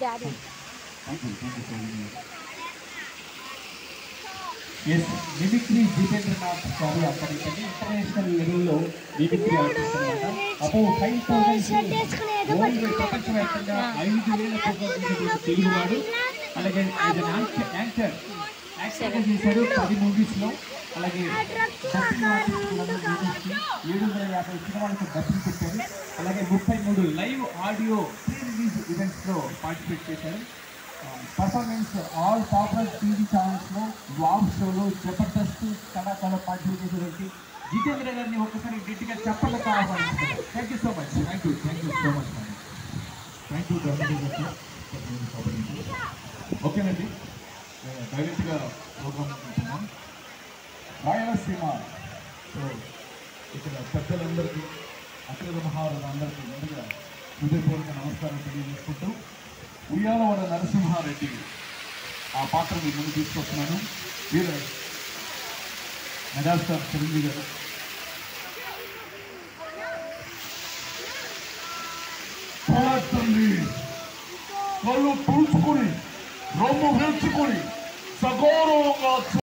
daddy. Thank you so much. Yes, mimicry Jitendranath గారు అతనికి international లెవెల్లో మిమిక్రీ ఆర్టిస్ట్ అన్నమాట. అప్పుడు 5000 వరల్డ్ ప్రపంచవ్యాప్తంగా 5000 ప్రోగ్రామ్స్ తెలుగువాడు. అలాగే యాంకర్ యాక్టర్గా చేశాడు 10 మూవీస్లో. అలాగే 750 సినిమాలకు డబ్బింగ్ పెట్టారు. అలాగే 33 లైవ్ ఆడియో ప్రీ రిలీజ్ ఈవెంట్స్లో పార్టిసిపేట్ చేశారు. పర్ఫార్మెన్స్ ఆల్ పాపులర్ టీవీ ఛానల్స్లో వావ్ షోలో జబర్దస్త్ కళాకారులు పార్టిసిపేట్ చేసేటువంటి జితేంద్ర గారిని ఒక్కసారి గట్టిగా చెప్పలకు ఆహ్వానిస్తున్నారు. Thank you so much. Thank you so much. Thank you. ఓకేనండి, డైరెక్ట్గా ప్రోగ్రామ్ అనుకుంటున్నాం. రాయలసీమ సో ఇక్కడ పెద్దలందరికీ అగ్రజ మహారాజులందరికీ ముందుగా హృదయపూర్వక నమస్కారం తెలియజేసుకుంటూ ఉయ్యాలవాడ నరసింహారెడ్డి ఆ పాత్రని ముందు తీసుకొస్తున్నాను. వీరు మెగాస్టార్ చిరంజీవి గారు. కళ్ళు తుడుచుకొని రొమ్ము వేర్చుకొని సగౌరవంగా